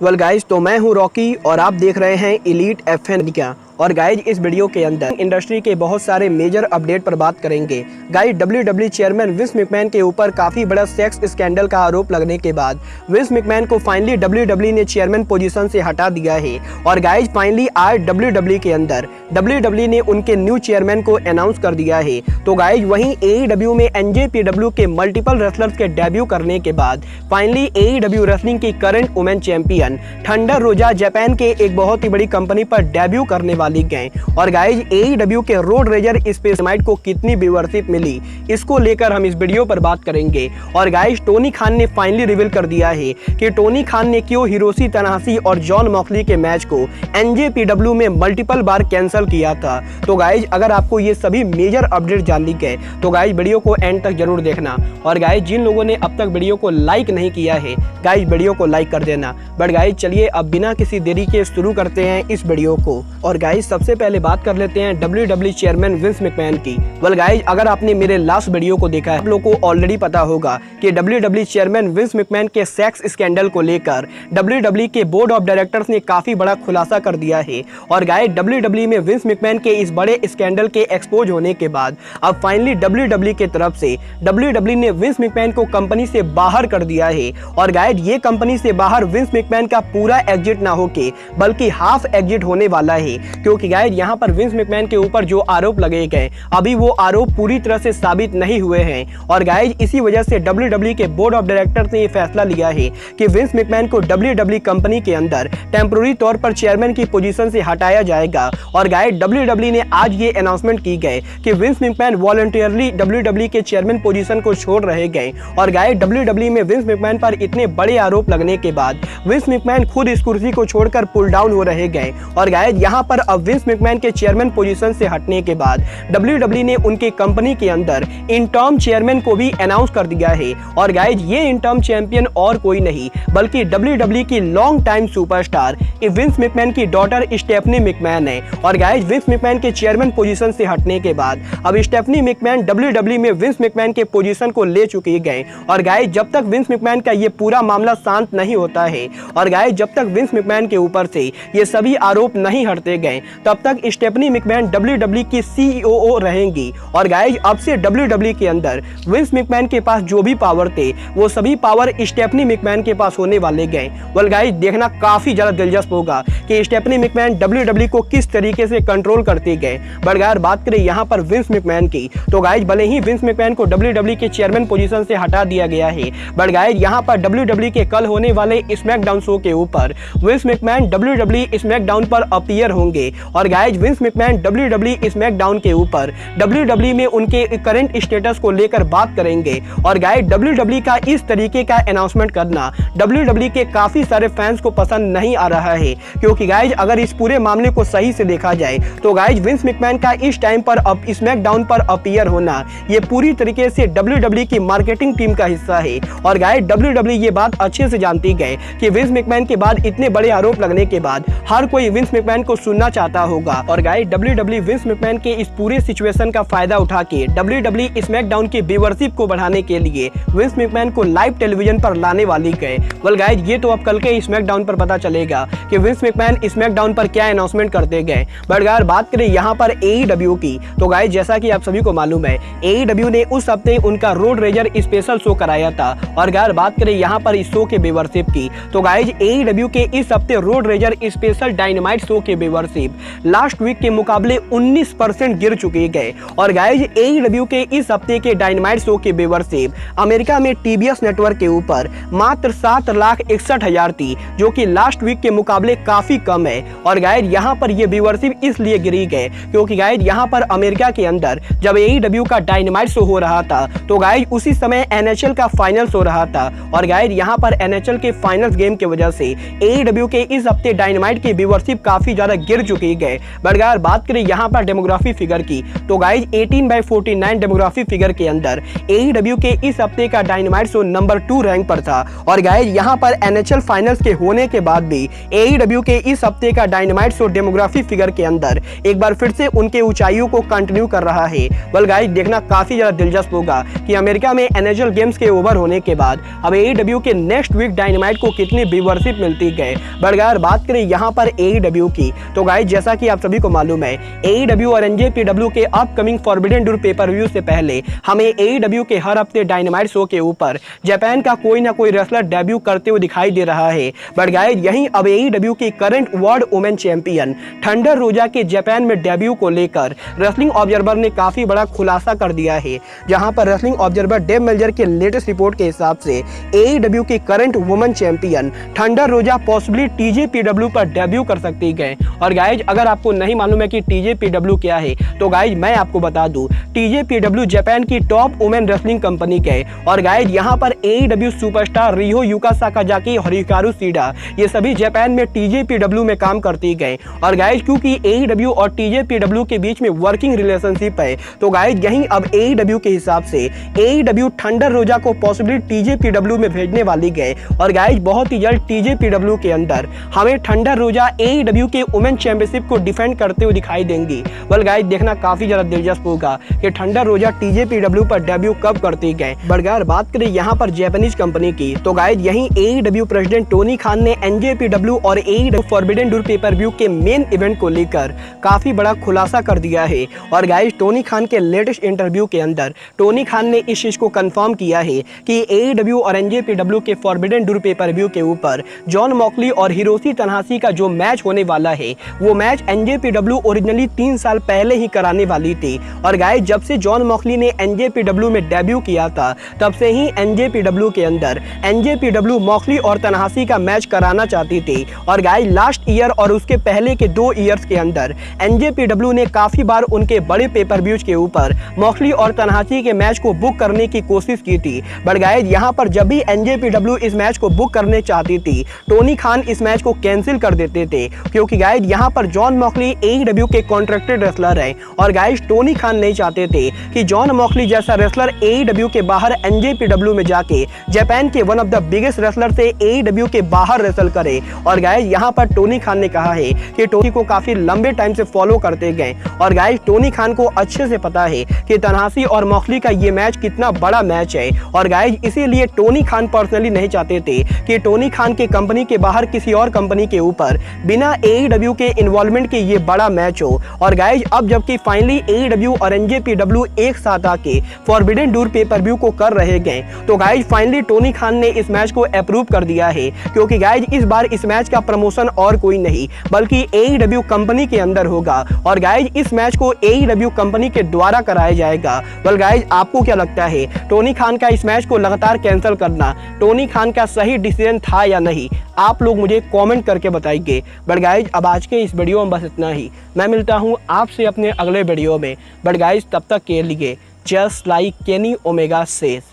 Well guys, तो मैं हूं रॉकी और आप देख रहे हैं एलीट एफएन क्या। और गाइज इस वीडियो के अंदर इंडस्ट्री के बहुत सारे मेजर अपडेट पर बात करेंगे। Guys WWE chairman Vince McMahon के ऊपर काफी बड़ा सेक्स स्कैंडल का आरोप लगने के बाद विंस मैकमैन को फाइनली डब्ल्यूडब्ल्यूई ने चेयरमैन पोजीशन से हटा दिया है। और गाइज फाइनली आज डब्ल्यूडब्ल्यूई के अंदर डब्ल्यूडब्ल्यूई ने उनके न्यू चेयरमैन को अनाउंस कर दिया है। तो गाइज वहीं एईडब्ल्यू में एनजेपीडब्ल्यू के मल्टीपल रेसलर्स के डेब्यू करने के बाद फाइनली एईडब्ल्यू रेसलिंग की करंट वुमेन चैंपियन थंडर रोजा जापान के एक बहुत ही बड़ी कंपनी पर डेब्यू करने वाली गए। और गाइज एईडब्ल्यू के रोड रेजर स्पेसमाइट को कितनी व्यूअरशिप मिली, इसको लेकर हम इस वीडियो पर बात करेंगे। और गाइज टोनी खान ने फाइनली रिवील कर दिया है कि टोनी खान ने क्यों हिरोशी तनाहाशी और जॉन मॉक्सली के मैच को एनजेपीडब्ल्यू में मल्टीपल बार कैंसिल किया था। तो गाइज अगर आपको ये सभी मेजर अपडेट जाननी है तो गाइज वीडियो को एंड तक जरूर देखना। और गाइज जिन लोगों ने अब तक वीडियो को लाइक नहीं किया है गाइज वीडियो को लाइक कर देना। बट गाइज चलिए अब बिना किसी देरी के शुरू करते हैं इस वीडियो को। और गाइज सबसे पहले बात कर लेते हैं डब्ल्यूडब्ल्यूई चेयरमैन विंस मैकमैन की। वेल गाइज अगर आपने मेरे लास्ट वीडियो को देखा है आप लोगों को ऑलरेडी पता होगा कि डब्ल्यूडब्ल्यूई चेयरमैन विंस मैकमैन के सेक्स स्कैंडल को लेकर डब्ल्यूडब्ल्यूई के बोर्ड ऑफ डायरेक्टर्स ने काफी बड़ा खुलासा कर दिया है। और गाइज डब्ल्यूडब्ल्यूई में विंस मैकमैन के इस बड़े स्कैंडल के एक्सपोज होने के बाद अब फाइनली डब्ल्यूडब्ल्यूई की तरफ से डब्ल्यूडब्ल्यूई ने विंस मैकमैन को कंपनी से बाहर कर दिया है। और गाइज ये कंपनी से बाहर विंस मैकमैन का पूरा एग्जिट ना होके बल्कि हाफ एग्जिट होने वाला है। क्योंकि गाइज यहाँ पर विंस मैकमैन के ऊपर जो आरोप लगे गए अभी वो आरोप पूरी तरह से साबित नहीं हुए हैं। और गाइज इसी वजह से डब्ल्यूडब्ल्यूई के बोर्ड ऑफ डायरेक्टर्स ने ये फैसला लिया है कि विंस मैकमैन को डब्ल्यूडब्ल्यूई कंपनी के अंदर टेम्पोररी तौर पर चेयरमैन की पोजीशन से हटाया जाएगा। और गाइज डब्ल्यूडब्ल्यूई ने आज ये अनाउंसमेंट की गई कि विंस मैकमैन वॉलंटियरली डब्ल्यूडब्ल्यूई के चेयरमैन पोजीशन को छोड़ रहे गए। और गाइज डब्ल्यूडब्ल्यूई में विंस मैकमैन पर इतने बड़े आरोप लगने के बाद विंस मैकमैन खुद इस कुर्सी को छोड़कर पुल डाउन हो रहे गए। और गाइज यहाँ पर अब विंस मैकमैन के चेयरमैन पोजीशन से हटने के बाद डब्ल्यूडब्ल्यूई ने उनके कंपनी के अंदर इंटर्म चेयरमैन को भी अनाउंस कर दिया है। और गाइज ये इंटर्म चैंपियन और कोई नहीं बल्कि डब्ल्यूडब्ल्यूई की long time superstar Vince McMahon की डॉटर स्टेफनी मैकमैन है। और गाइज विंस मैकमैन के चेयरमैन पोजीशन से हटने के बाद अब स्टेफनी मैकमैन डब्ल्यूडब्ल्यूई में विंस मैकमैन के पोजीशन को ले चुकी गए। और गाइज जब तक विंस मैकमैन का ये पूरा मामला शांत नहीं होता है और गाइज जब तक विंस मैकमैन के ऊपर से ये सभी आरोप नहीं हटते गए तब तक स्टेफनी मैकमैन डब्ल्यूडब्ल्यूई की सीईओ रहेंगी। और गाइज अब से डब्ल्यूडब्ल्यूई के अंदर विंस मैकमैन के पास जो भी पावर थे वो सभी पावर स्टेफनी मैकमैन के पास होने वाले गए। वेल गाइज देखना काफी ज्यादा दिलचस्प होगा कि स्टेफनी मैकमैन डब्ल्यूडब्ल्यूई को किस तरीके से कंट्रोल करते गए। बट गाइज बात करें यहाँ पर विंस मैकमैन की तो गाइज भले ही विंस मैकमैन को डब्ल्यूडब्ल्यूई के चेयरमैन पोजीशन से हटा दिया गया है बट गाइज यहाँ पर डब्ल्यूडब्ल्यूई के कल होने वाले स्मैकडाउन शो के ऊपर विंस मैकमैन डब्ल्यूडब्ल्यूई स्मैकडाउन पर अपीयर होंगे। और guys Vince McMahon WWE SmackDown के ऊपर डब्ल्यूडब्ल्यूई में उनके करंट स्टेटस को लेकर बात करेंगे। और गाइज डब्ल्यूडब्ल्यूई का इस तरीके का अनाउंसमेंट करना डब्ल्यूडब्ल्यूई के काफी सारे फैंस को पसंद नहीं आ रहा है। क्योंकि गाइज अगर इस पूरे मामले को सही से देखा जाए तो गाइज विंस मैकमैन का इस टाइम पर स्मैकडाउन पर अपीयर होना ये पूरी तरीके से डब्ल्यूडब्ल्यूई की मार्केटिंग टीम का हिस्सा है। और गाइज डब्ल्यूडब्ल्यूई ये बात अच्छे से जानती गए कि विंस मैकमैन के बाद इतने बड़े आरोप लगने के बाद हर कोई विंस मैकमैन को सुनना चाहता होगा। और गाइज डब्ल्यूडब्ल्यूई विंस मैकमैन के इस पूरे सिचुएशन का फायदा उठा के डब्ल्यूडब्ल्यूई स्मैकडाउन की व्यूअरशिप को बढ़ाने के लिए विंस मैकमैन को लाइव टेलीविजन पर लाने वाली गए। वेल गाइज ये तो अब कल के स्मैकडाउन पर पता चलेगा कि विंस मैकमैन स्मैकडाउन पर क्या अनाउंसमेंट करते गए। बट गाइज बात करें यहाँ पर एईडब्ल्यू की तो गाइज जैसा कि आप सभी को मालूम है एईडब्ल्यू ने उस हफ्ते उनका रोड रेजर स्पेशल शो कराया था। और गाइज बात करें यहाँ पर इस शो के व्यूअरशिप की तो गाइज एईडब्ल्यू के इस हफ्ते road rager special Dynamite show के व्यूअरशिप लास्ट वीक के मुकाबले 19% गिर चुके गए। और गाइज एईडब्ल्यू के इस हफ्ते के डायनामाइट शो की व्यूअरशिप अमेरिका में टीबीएस नेटवर्क के ऊपर मात्र 7,61,000 थी जो कि लास्ट वीक के मुकाबले काफी कम है। और गाइज यहाँ पर ये व्यूअरशिप इसलिए गिरी गए क्योंकि गाइज यहाँ पर अमेरिका के अंदर जब एईडब्ल्यू का डायनामाइट शो हो रहा था तो गाइज उसी समय एनएचएल का फाइनल्स हो रहा था। और गाइज यहाँ पर एनएचएल के फाइनल्स गेम की वजह से एईडब्ल्यू के इस हफ्ते डायनामाइट की व्यूअरशिप काफी ज्यादा गिर चुकी की गई। बट अगर बात करें यहाँ पर डेमोग्राफी फिगर की, तो गाइज 18/49 डेमोग्राफी फिगर के अंदर AEW के इस हफ्ते का डायनामाइट शो नंबर 2 रैंक पर था। और गाइज यहाँ पर NHL फाइनल्स के होने के बाद भी AEW के इस हफ्ते का डायनामाइट शो डेमोग्राफी फिगर के अंदर एक बार फिर से उनके ऊंचाइयों को कंटिन्यू कर रहा है। वेल गाइज देखना काफी ज्यादा दिलचस्प होगा कि अमेरिका में NHL गेम्स के ओवर होने के बाद अब AEW के नेक्स्ट वीक डायनामाइट को कितनी व्यूअरशिप मिलती है। बट अगर बात करें यहाँ पर AEW की, तो गाइज जैसा कि आप सभी को मालूम है AEW और NJPW के upcoming forbidden door pay per view से पहले हमें AEW के हर हफ्ते डायनामाइट शो के ऊपर जापान का कोई ना कोई रेसलर डेब्यू करते हुए दिखाई दे रहा है। बट गाइज यहीं अब AEW की current world women champion thunder रोजा के जापान में डेब्यू को लेकर रेसलिंग ऑब्जर्वर ने काफी बड़ा खुलासा कर दिया है। जहां पर रेसलिंग ऑब्जर्वर डेव मेल्जर के लेटेस्ट रिपोर्ट के हिसाब से AEW की करंट वुमेन चैंपियन थंडर रोजा पॉसिबली TJPW पर डेब्यू कर सकती है। और गाइज अगर आपको नहीं मालूम है कि TJPW क्या है, तो गाइज मैं आपको बता दूं, TJPW जापान की टॉप वुमेन रेसलिंग कंपनी है। और गाइज यहां पर AEW सुपरस्टार रिहो युका साकाजाकी और हिकारू सीडा ये सभी जापान में TJPW में काम करती गए। और गाइज क्योंकि AEW और TJPW के बीच में वर्किंग रिलेशनशिप है, तो गाइज यहीं अब AEW के हिसाब से AEW थंडर रोजा को पॉसिबली TJPW में भेजने वाली गए। और गाइज बहुत ही जल्द TJPW के अंदर हमें थंडर रोजा AEW के वुमेन चैंपियनशिप को डिफेंड करते हुए दिखाई देंगी। वेल गाइज देखना काफी ज्यादा दिलचस्प होगा कि थंडर रोजा TJPW पर डेब्यू कब करती गए। बट अगर बात करें यहाँ पर जापानीज कंपनी की, तो गाइज यहीं AEW प्रेसिडेंट टोनी खान ने NJPW और AEW forbidden door pay per view के मेन इवेंट को लेकर काफी बड़ा खुलासा कर दिया है। और गाइज टोनी खान के लेटेस्ट इंटरव्यू के अंदर टोनी खान ने इस चीज को कंफर्म किया है कि AEW और NJPW के फॉरबिडन डोर पेपर व्यू के ऊपर जॉन मॉक्सली और हिरोशी तनाहाशी का जो मैच होने वाला है, वो मैच NJPW ओरिजिनली 3 साल पहले ही कराने वाली थी। और गाइज जब से जॉन मॉक्सली ने NJPW में डेब्यू किया था, तब से ही NJPW के अंदर NJPW मॉक्सली और तनाहाशी का मैच कराना चाहती थी। और गाइज लास्ट ईयर और उसके पहले के 2 ईयर्स के अंदर NJPW ने काफी बार उनके बड़े पेपर व्यूज के ऊपर मॉक्सली और तनाहाशी के मैच को बुक करने की कोशिश की थी। बट गाइज यहाँ पर जब भी NJPW इस मैच को बुक करने चाहती थी, टोनी खान इस मैच को कैंसिल कर देते थे, क्योंकि गाइज यहाँ पर जॉन मॉक्सली AEW के कॉन्ट्रैक्टेड रेसलर है। और गाइज टोनी खान नहीं चाहते थे कि जॉन मॉक्सली जैसा रेसलर AEW के बाहर NJPW में जाके जापान के one of the biggest wrestler से AEW के बाहर रेसल करे। और गाइज यहाँ पर टोनी खान ने कहा है कि टोनी को काफी लंबे टाइम से फॉलो करते गए। और गाइज टोनी खान को अच्छे से पता है कि तनाहाशी और मॉक्सली का ये मैच कितना बड़ा मैच है। और गाइज इसीलिए टोनी खान पर्सनली नहीं चाहते थे कि टोनी खान के कंपनी के बाहर किसी और कंपनी के ऊपर बिना AEW के इन्वॉल्वमेंट के ये बड़ा मैच हो। और गाइज अब जबकि फाइनली AEW और NJPW एक साथ आके फॉरबिडन डोर पेपर व्यू को कर रहे गए, तो गाइज फाइनली टोनी खान ने इस मैच को अप्रूव कर दिया है। क्योंकि गाइज इस बार इस मैच का प्रमोशन और कोई नहीं बल्कि AEW कंपनी के अंदर होगा। और गाइज इस मैच को AEW कंपनी के द्वारा कराया जाएगा। वेल गाइज आपको क्या लगता है, टोनी खान का इस मैच को लगातार कैंसिल करना टोनी खान का सही डिसीजन था या नहीं? आप लोग मुझे कमेंट करके बताइए। बट गाइज अब आज के इस वीडियो में बस इतना ही। मैं मिलता हूं आपसे अपने अगले वीडियो में। बट गाइज तब तक के लिए just like Kenny Omega says,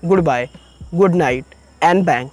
goodbye, good night and bang.